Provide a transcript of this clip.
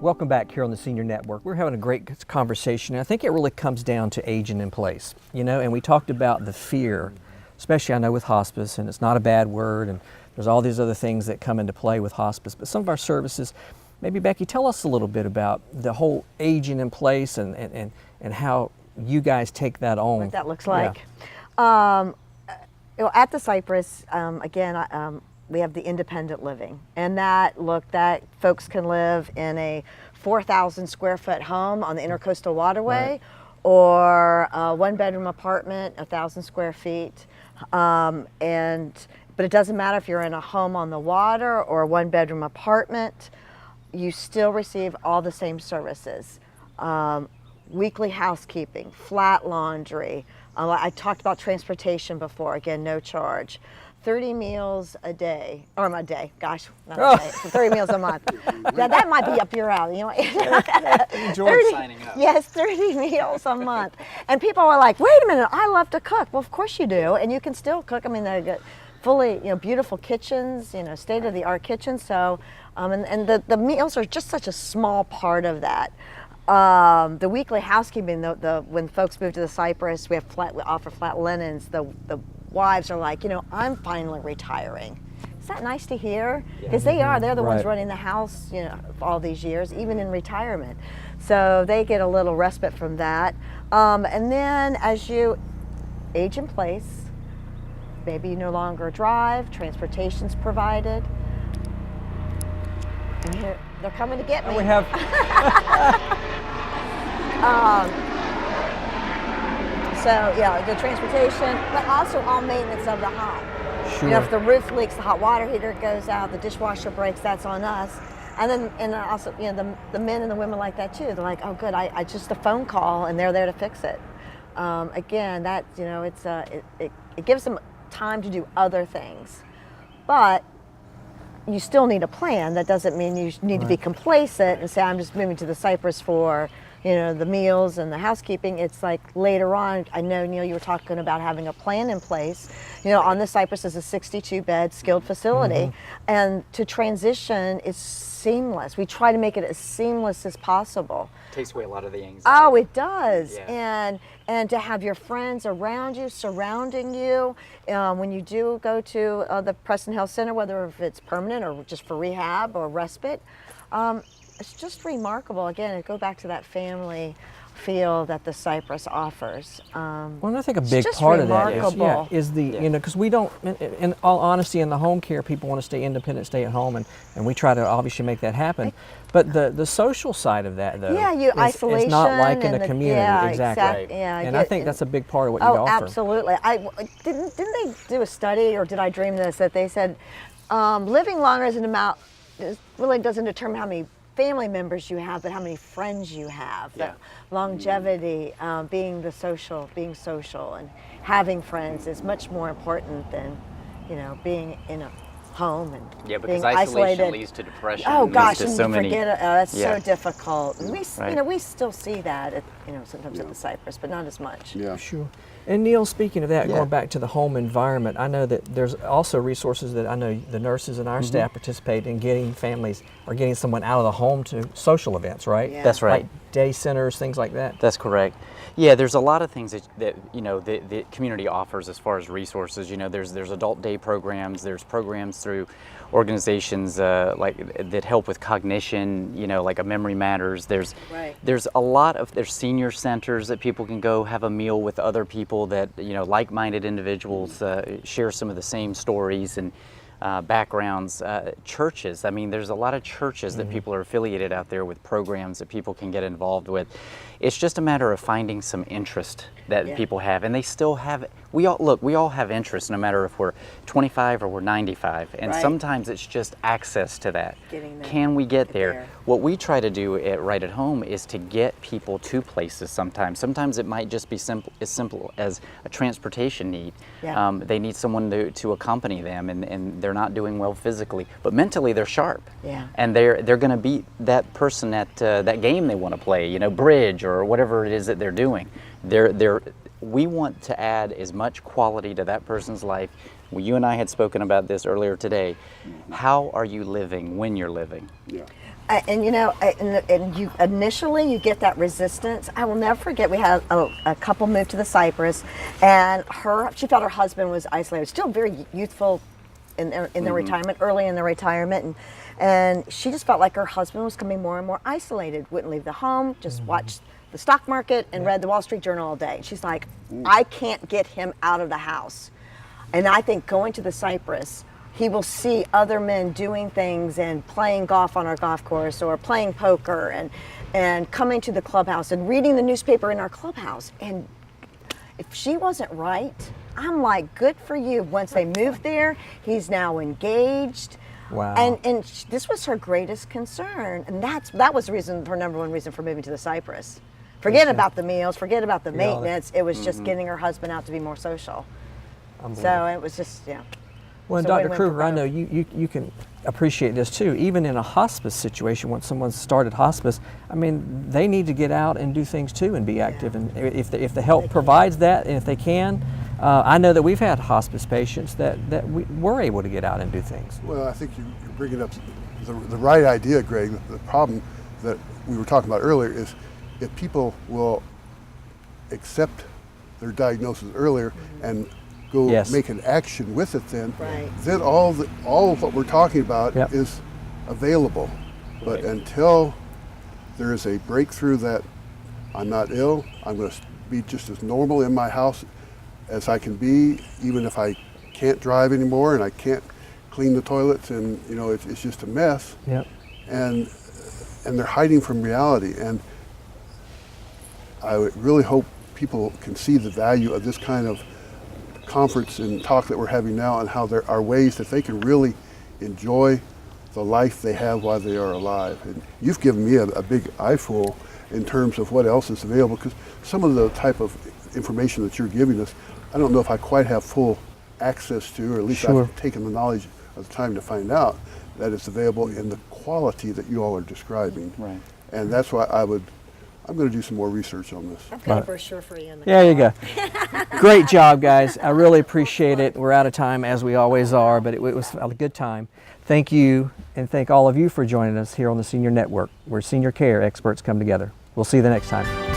Welcome back here on the Senior Network. We're having a great conversation. I think it really comes down to aging in place, you know, and we talked about the fear, especially I know with hospice, and it's not a bad word, and there's all these other things that come into play with hospice, but some of our services, maybe Becky, tell us a little bit about the whole aging in place and how you guys take that on. What that looks like. Yeah. You know, at the Cypress, again, we have the independent living, and that folks can live in a 4,000 square foot home on the Intercoastal Waterway, right, or a 1-bedroom apartment, 1,000 square feet. But it doesn't matter if you're in a home on the water or a 1-bedroom apartment, you still receive all the same services. Weekly housekeeping, flat laundry. I talked about transportation before, again, no charge. 30 meals a day, or a day, gosh, not a day, 30 meals a month. That might be up your alley, you know. Enjoy signing up. Yes, 30 meals a month. And people are like, wait a minute, I love to cook. Well, of course you do, and you can still cook. I mean, they got fully, you know, beautiful kitchens, you know, state-of-the-art kitchens. So, and the meals are just such a small part of that. The weekly housekeeping, when folks move to the Cypress, we offer flat linens. The wives are like, you know, I'm finally retiring. Is that nice to hear? Because they're the ones running the house, you know, all these years, even in retirement. So they get a little respite from that. And then as you age in place, maybe you no longer drive, transportation's provided. And here, they're coming to get me. We have. So yeah, the transportation, but also all maintenance of the home. Sure. You know, if the roof leaks, the hot water heater goes out, the dishwasher breaks, that's on us. And also, you know, the men and the women like that too. They're like, oh good, I just a phone call and they're there to fix it. Again, that, you know, it gives them time to do other things, but you still need a plan. That doesn't mean you need to be complacent and say, I'm just moving to the Cypress for, you know, the meals and the housekeeping. It's like later on, I know, Neil, you were talking about having a plan in place. You know, on the Cypress is a 62-bed skilled facility, and to transition is seamless. We try to make it as seamless as possible. Takes away a lot of the anxiety. Oh, it does. Yeah. And to have your friends around you, surrounding you, when you do go to the Preston Health Center, whether if it's permanent or just for rehab or respite, it's just remarkable. Again, it goes back to that family feel that the Cypress offers. Well, and I think a big part of that is the, you know, because we don't, in all honesty, in the home care, people want to stay independent, stay at home, and we try to obviously make that happen. But the social side of that, though, isolation is not like in a community. Yeah, exactly. Yeah, and I think that's a big part of what you offer. Oh, absolutely. Didn't they do a study, or did I dream this, that they said living longer really doesn't determine how many family members you have, but how many friends you have. Yeah. Longevity, being social, and having friends is much more important than, you know, being in a home and because being isolation isolated. Leads to depression. Oh gosh, leads to and so you many. forget it. That's so difficult. And Right. you know, we still see that at, you know, sometimes at the Cypress, but not as much. Yeah. Sure. And Neil, speaking of that, going back to the home environment, I know that there's also resources that I know the nurses and our staff participate in getting families or getting someone out of the home to social events, right? Yeah. That's right. Like day centers, things like that. That's correct. Yeah, there's a lot of things that you know the community offers as far as resources. You know, there's adult day programs, there's programs through organizations that help with cognition. You know, like a Memory Matters. There's a lot of senior centers that people can go have a meal with other people that, you know, like-minded individuals, share some of the same stories and backgrounds. Churches, I mean, there's a lot of churches that people are affiliated out there with programs that people can get involved with. It's just a matter of finding some interest that people have, and they still have. We all have interest, no matter if we're 25 or we're 95, and sometimes it's just access to that. Can we get there? What we try to do right at home is to get people to places. Sometimes it might just be as simple as a transportation need. They need someone to accompany them, and they're not doing well physically, but mentally they're sharp. And they're going to beat that person at that game they want to play, you know, bridge or whatever it is that they're doing. We want to add as much quality to that person's life. Well, you and I had spoken about this earlier today. How are you living when you're living? And you know, and you initially you get that resistance. I will never forget. We had a couple move to the Cypress, and she felt her husband was isolated, still very youthful in their retirement, early in their retirement, and she just felt like her husband was becoming more and more isolated. Wouldn't leave the home, just watched the stock market and read the Wall Street Journal all day. She's like, I can't get him out of the house. And I think going to the Cypress, he will see other men doing things and playing golf on our golf course or playing poker and coming to the clubhouse and reading the newspaper in our clubhouse. And if she wasn't right, I'm like, good for you. Once they moved there, he's now engaged. Wow. And this was her greatest concern. And that was her number one reason for moving to the Cypress. Forget about the meals, forget about the maintenance. It was just getting her husband out to be more social. So it was just, yeah. Well, and So Dr. win-win Kruger, for I both. know you can appreciate this too. Even in a hospice situation, once someone's started hospice, I mean, they need to get out and do things too and be active. And if the help provides that, and if they can, I know that we've had hospice patients that we were able to get out and do things. Well, I think you're bringing up the right idea, Greg. The problem that we were talking about earlier is if people will accept their diagnosis earlier and go make an action with it, then all of what we're talking about is available. But until there is a breakthrough that I'm not ill, I'm going to be just as normal in my house as I can be, even if I can't drive anymore and I can't clean the toilets, and you know it's just a mess. And they're hiding from reality. And I would really hope people can see the value of this kind of conference and talk that we're having now, and how there are ways that they can really enjoy the life they have while they are alive. And you've given me a big eyeful in terms of what else is available, because some of the type of information that you're giving us, I don't know if I quite have full access to, or at least I've taken the knowledge of the time to find out that it's available in the quality that you all are describing. And that's why I'm going to do some more research on this. I've got a brochure for you in the There you go. Great job, guys. I really appreciate it. We're out of time, as we always are, but it was a good time. Thank you, and thank all of you for joining us here on the Senior Network, where senior care experts come together. We'll see you the next time.